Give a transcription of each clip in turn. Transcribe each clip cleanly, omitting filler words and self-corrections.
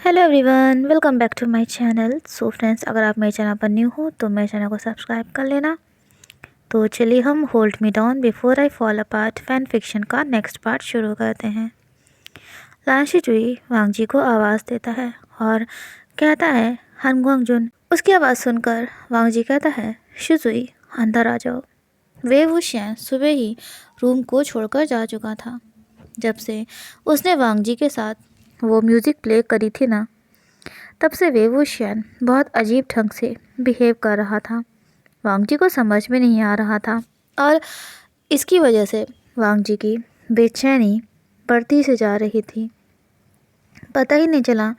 Hello everyone, welcome back to my channel. So friends, अगर आप मेरे चैनल पर न्यू हो तो मेरे चैनल को सब्सक्राइब कर लेना। तो चलिए हम hold me down before I fall apart fan fiction का नेक्स्ट पार्ट शुरू करते हैं। लांशी जुई वांग जी को आवाज़ देता है और कहता है हनगुआंग जुन। उसकी आवाज़ सुनकर वांग जी कहता है शिजुई अंदर आ जाओ। वे वुशियान सुबह ही रूम को छोड़कर जा चुका था। जब से उसने वांग जी के साथ वो म्यूज़िक प्ले करी थी ना, तब से वे वुशियान बहुत अजीब ढंग से बिहेव कर रहा था। वांग जी को समझ में नहीं आ रहा था और इसकी वजह से वांग जी की बेचैनी बढ़ती से जा रही थी। पता ही नहीं चला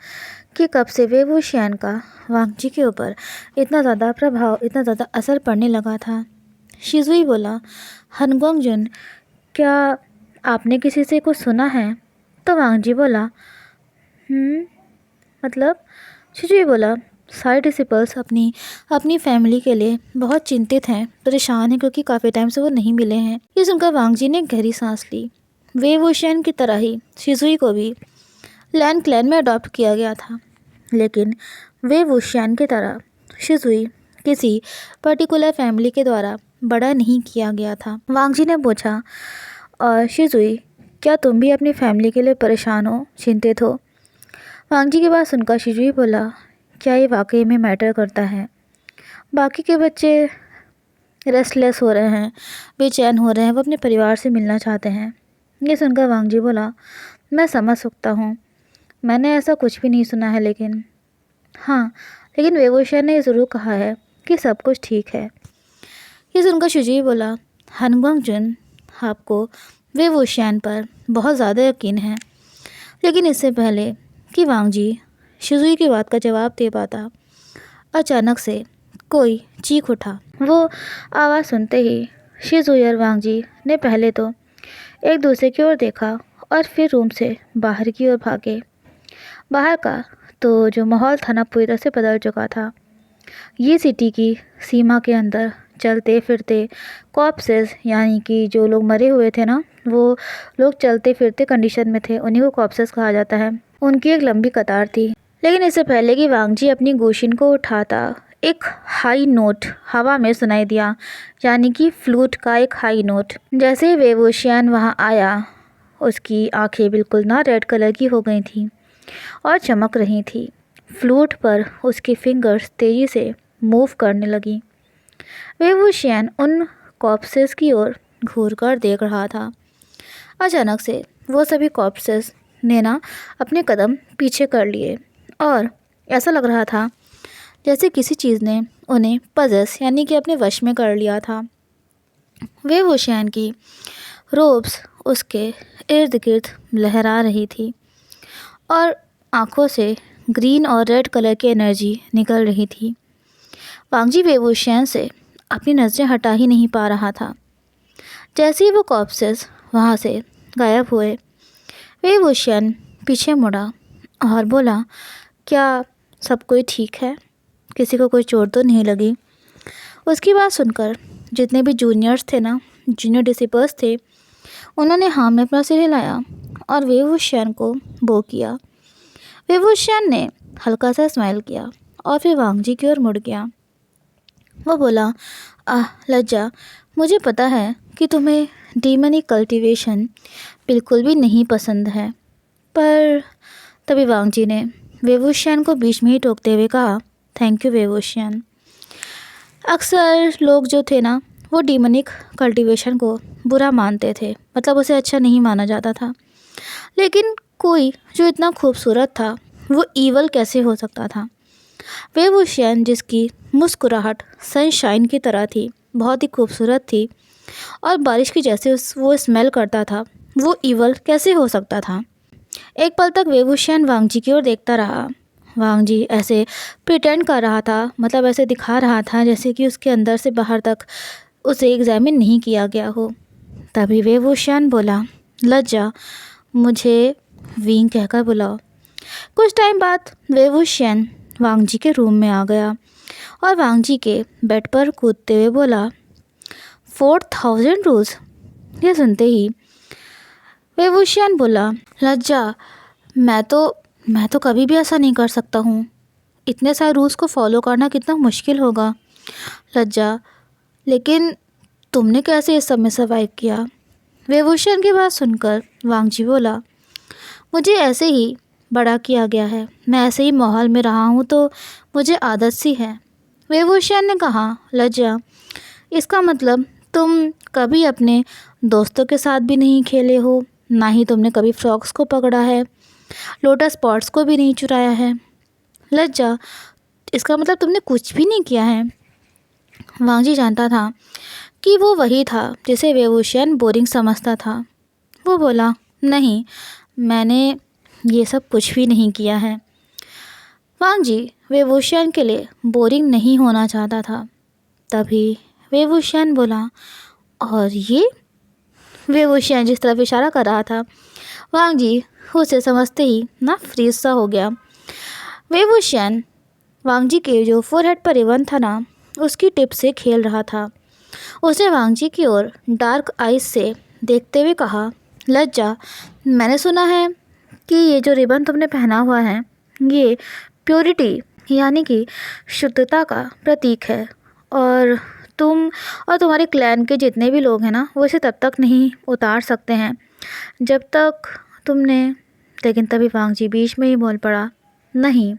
कि कब से वे वुशियान का वांग जी के ऊपर इतना ज़्यादा प्रभाव, इतना ज़्यादा असर पड़ने लगा था। शिजुई बोला, हनगुआंग जुन, क्या आपने किसी से कुछ सुना है? तो वांग जी बोला, मतलब? शिजुई बोला, सारे डिसिपल्स अपनी अपनी फैमिली के लिए बहुत चिंतित हैं, परेशान हैं, क्योंकि काफ़ी टाइम से वो नहीं मिले हैं। ये सुनकर वांग जी ने गहरी सांस ली। वे वुशियान की तरह ही शिजुई को भी लैन क्लैन में अडॉप्ट किया गया था, लेकिन वे वुशियान की तरह शिजुई किसी पर्टिकुलर फैमिली के द्वारा बड़ा नहीं किया गया था। वांग जी ने पूछा, और शिजुई, क्या तुम भी अपनी फैमिली के लिए परेशान हो, चिंतित हो? वांग जी की बात सुनकर शिजुई बोला, क्या ये वाकई में मैटर करता है? बाकी के बच्चे रेस्टलेस हो रहे हैं, बेचैन हो रहे हैं, वो अपने परिवार से मिलना चाहते हैं। ये सुनकर वांग जी बोला, मैं समझ सकता हूँ, मैंने ऐसा कुछ भी नहीं सुना है, लेकिन वेवोशिया ने ज़रूर कहा है कि सब कुछ ठीक है। ये सुनकर शिजुई बोला, हनगुआंग जुन, आपको वेवोशियान पर बहुत ज़्यादा यकीन है। लेकिन इससे पहले कि वांग जी शिजुई की बात का जवाब दे पाता, अचानक से कोई चीख उठा। वो आवाज़ सुनते ही शिजुई और वांग जी ने पहले तो एक दूसरे की ओर देखा और फिर रूम से बाहर की ओर भागे। बाहर का तो जो माहौल था ना, पूरी तरह से बदल चुका था। ये सिटी की सीमा के अंदर चलते फिरते कॉप्सेस, यानी कि जो लोग मरे हुए थे ना, वो लोग चलते फिरते कंडीशन में थे, उन्हीं को कॉप्सेस कहा जाता है। उनकी एक लंबी कतार थी। लेकिन इससे पहले कि वांग जी अपनी गोशिन को उठाता, एक हाई नोट हवा में सुनाई दिया, यानी कि फ्लूट का एक हाई नोट। जैसे ही वेवोशियान वहाँ आया, उसकी आंखें बिल्कुल ना रेड कलर की हो गई थी और चमक रही थी। फ्लूट पर उसकी फिंगर्स तेज़ी से मूव करने लगी। वेवोशियान उन कॉप्सेस की ओर घूरकर देख रहा था। अचानक से वो सभी कॉप्सेस ने ना अपने कदम पीछे कर लिए और ऐसा लग रहा था जैसे किसी चीज़ ने उन्हें पजेस, यानी कि अपने वश में कर लिया था। वेवोशियान की रोब्स उसके इर्द गिर्द लहरा रही थी और आँखों से ग्रीन और रेड कलर की एनर्जी निकल रही थी। वांग जी वेवोशियान से अपनी नज़रें हटा ही नहीं पा रहा था। जैसे ही वो कॉप्सेस वहाँ से गायब हुए, वेवोशियान पीछे मुड़ा और बोला, क्या सब कोई ठीक है? किसी को कोई चोट तो नहीं लगी? उसकी बात सुनकर जितने भी जूनियर्स थे ना, जूनियर डिसिपल्स थे, उन्होंने हाँ में अपना सिर हिलाया और वेवोशियान को बो किया। वेवोशियान ने हल्का सा स्माइल किया और फिर वांग जी की ओर मुड़ गया। वो बोला, लज्जा, मुझे पता है कि तुम्हें डीमनिक कल्टीवेशन बिल्कुल भी नहीं पसंद है, पर तभी वांग जी ने वेवोशियान को बीच में ही टोकते हुए कहा, थैंक यू वेवोशियान। अक्सर लोग जो थे ना, वो डीमनिक कल्टीवेशन को बुरा मानते थे, मतलब उसे अच्छा नहीं माना जाता था। लेकिन कोई जो इतना खूबसूरत था, वो ईवल कैसे हो सकता था? वेवोशियान, जिसकी मुस्कुराहट सनशाइन की तरह थी, बहुत ही खूबसूरत थी और बारिश की जैसे वो स्मेल करता था, वो ईवल कैसे हो सकता था? एक पल तक वेवोशियान वांग जी की ओर देखता रहा। वांग जी ऐसे प्रिटेंड कर रहा था, मतलब ऐसे दिखा रहा था जैसे कि उसके अंदर से बाहर तक उसे एग्जामिन नहीं किया गया हो। तभी वेवोशियान बोला, लज्जा, मुझे विंग कहकर बुलाओ। कुछ टाइम बाद वेवोशियान वांग जी के रूम में आ गया और वांग जी के बेड पर कूदते हुए बोला, 4000 रोज़। ये सुनते ही वेवोशियान बोला, लज्जा, मैं तो मैं तो कभी भी ऐसा नहीं कर सकता हूँ। इतने सारे रूल्स को फॉलो करना कितना मुश्किल होगा। लज्जा, लेकिन तुमने कैसे इस सब में सर्वाइव किया? विभूषण की बात सुनकर वांगजी बोला, मुझे ऐसे ही बड़ा किया गया है। मैं ऐसे ही माहौल में रहा हूँ तो मुझे आदत सी है। विभूषण ने कहा, लज्जा, इसका मतलब तुम कभी अपने दोस्तों के साथ भी नहीं खेले हो, ना ही तुमने कभी फ्रॉक्स को पकड़ा है, लोटस पॉट्स को भी नहीं चुराया है। लज्जा, इसका मतलब तुमने कुछ भी नहीं किया है। वांगजी जानता था कि वो वही था जिसे विभूषण बोरिंग समझता था। वो बोला, नहीं, मैंने ये सब कुछ भी नहीं किया है। वांगजी विभूषण के लिए बोरिंग नहीं होना चाहता था। तभी विभूषण बोला, और ये? विभूषण जिस तरफ इशारा कर रहा था, वांगजी उसे समझते ही ना फ्रीज सा हो गया। विभूषण वांगजी के जो फोरहेड पर रिबन था ना, उसकी टिप से खेल रहा था। उसने वांगजी की ओर डार्क आइज से देखते हुए कहा, लज्जा, मैंने सुना है कि ये जो रिबन तुमने पहना हुआ है ये प्योरिटी यानी कि शुद्धता का प्रतीक है, और तुम और तुम्हारे क्लैन के जितने भी लोग हैं ना, वो इसे तब तक नहीं उतार सकते हैं जब तक तुमने। लेकिन तभी वांगजी बीच में ही बोल पड़ा, नहीं।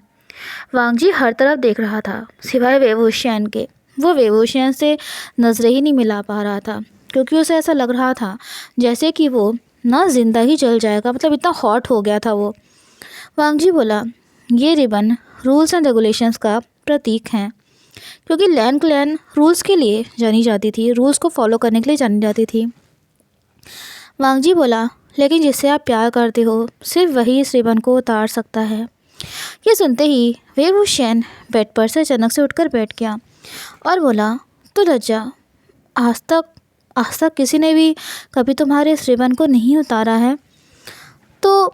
वांगजी हर तरफ देख रहा था सिवाय विभूषण के। वो विभूषण से नजरें ही नहीं मिला पा रहा था, क्योंकि उसे ऐसा लग रहा था जैसे कि वो ना जिंदा ही जल जाएगा, मतलब इतना हॉट हो गया था वो। वांगजी बोला, ये रिबन रूल्स एंड रेगुलेशंस का प्रतीक है, क्योंकि लैन क्लैन रूल्स के लिए जानी जाती थी, रूल्स को फॉलो करने के लिए जानी जाती थी। वांगजी बोला, लेकिन जिससे आप प्यार करते हो सिर्फ वही इस रिबन को उतार सकता है। ये सुनते ही विभूषण बेड पर से अचानक से उठकर बैठ गया और बोला, तो लज्जा, आज तक किसी ने भी कभी तुम्हारे इस रिबन को नहीं उतारा है? तो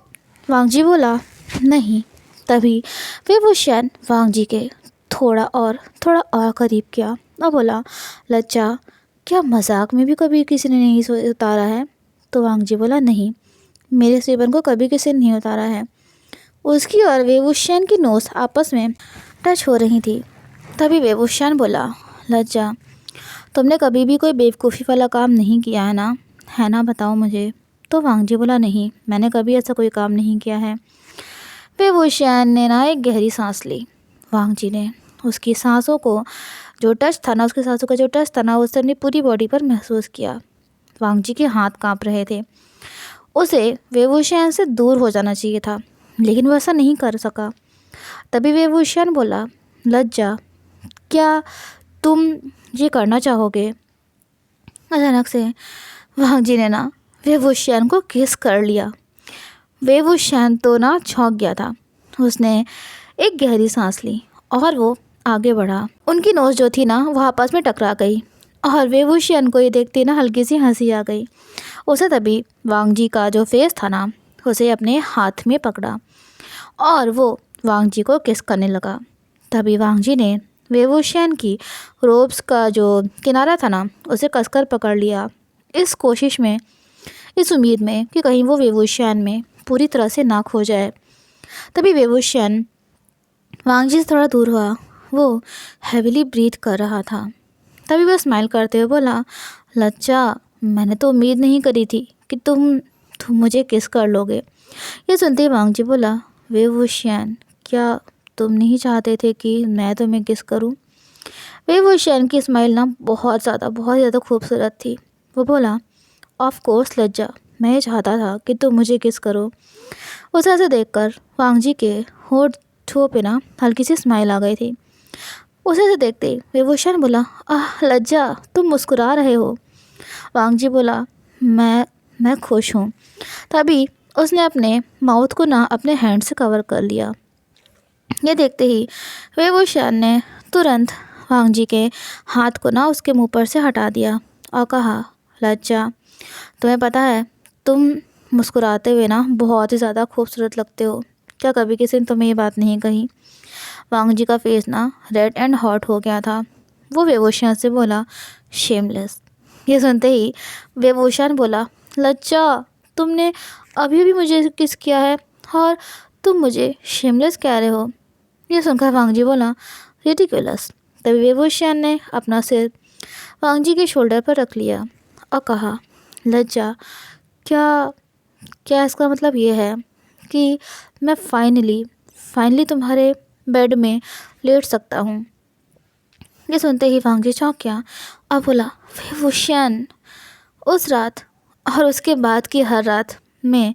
वांगजी बोला, नहीं। तभी विभूषण वांगजी के थोड़ा और करीब किया और बोला, लज्जा, क्या मजाक में भी कभी किसी ने नहीं उतारा है? तो वांगजी बोला, नहीं, मेरे इस रिबन को कभी किसी ने नहीं उतारा है। उसकी और विभूषण की नोज आपस में टच हो रही थी। तभी विभूषण बोला, लज्जा, तुमने कभी भी कोई बेवकूफ़ी वाला काम नहीं किया है ना, बताओ मुझे। तो वांगजी बोला, नहीं, मैंने कभी ऐसा कोई काम नहीं किया है। विभूषण ने ना एक गहरी सांस ली। वांगजी ने उसकी सांसों को जो टच था ना, उसकी सांसों का जो टच था ना, उसने अपनी पूरी बॉडी पर महसूस किया। वांगजी के हाथ कांप रहे थे। उसे विभूषण से दूर हो जाना चाहिए था, लेकिन वह ऐसा नहीं कर सका। तभी विभूषण बोला, लज्जा, क्या तुम ये करना चाहोगे? अचानक से वांगजी ने ना विभूषण को किस कर लिया। विभूषण तो ना चौंक गया था। उसने एक गहरी सांस ली और वो आगे बढ़ा। उनकी नोज जो थी ना, वह आपस में टकरा गई और विभूषण को ये देखते ना हल्की सी हंसी आ गई। उसे तभी वांगजी का जो फेस था ना, उसे अपने हाथ में पकड़ा और वो वांगजी को किस करने लगा। तभी वांगजी ने विभूषण की रोब्स का जो किनारा था ना, उसे कसकर पकड़ लिया, इस कोशिश में, इस उम्मीद में कि कहीं वो विभूषण में पूरी तरह से ना खो जाए। तभी विभूषण वांगजी से थोड़ा दूर हुआ। वो हैविली ब्रीथ कर रहा था। तभी वह स्माइल करते हुए बोला, लज्जा, मैंने तो उम्मीद नहीं करी थी कि तुम मुझे किस कर लोगे। ये सुनते ही वांगजी बोला, विभूषण, क्या तुम नहीं चाहते थे कि मैं तुम्हें किस करूं? विभूषण की स्माइल ना बहुत ज़्यादा खूबसूरत थी। वो बोला, ऑफ कोर्स लज्जा, मैं चाहता था कि तुम मुझे किस करो। उसे ऐसे देखकर वांगजी के होठों पे ना हल्की सी स्माइल आ गई थी। उसे ऐसे देखते ही विभूषण बोला, आह लज्जा, तुम मुस्कुरा रहे हो। वांगजी बोला, मैं खुश हूँ। तभी उसने अपने माउथ को ना अपने हैंड से कवर कर लिया। ये देखते ही विभूषण ने तुरंत वांगजी के हाथ को ना उसके मुंह पर से हटा दिया और कहा, लज्जा, तुम्हें पता है, तुम मुस्कुराते हुए ना बहुत ही ज़्यादा खूबसूरत लगते हो। क्या कभी किसी ने तुम्हें ये बात नहीं कही? वांगजी का फेस ना रेड एंड हॉट हो गया था। वो विभूषण से बोला, शेमलेस। ये सुनते ही विभूषण बोला, लज्जा, तुमने अभी भी मुझे किस किया है और तुम मुझे शेमलेस कह रहे हो? ये सुनकर वांगजी बोला, रिडिकुलस। तभी वेवोशियन ने अपना सिर वांगजी के शोल्डर पर रख लिया और कहा, लज्जा? क्या क्या इसका मतलब ये है कि मैं फाइनली तुम्हारे बेड में लेट सकता हूँ? ये सुनते ही वांगजी चौंक गया और बोला, वेवोशियन। उस रात और उसके बाद की हर रात में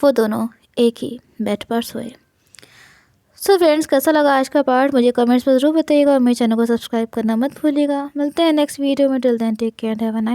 वो दोनों एक ही बेड पर सोए। सो फ्रेंड्स, कैसा लगा आज का पार्ट मुझे कमेंट्स में ज़रूर बताइएगा और मेरे चैनल को सब्सक्राइब करना मत भूलिएगा। मिलते हैं नेक्स्ट वीडियो में। Till then take care, have a nice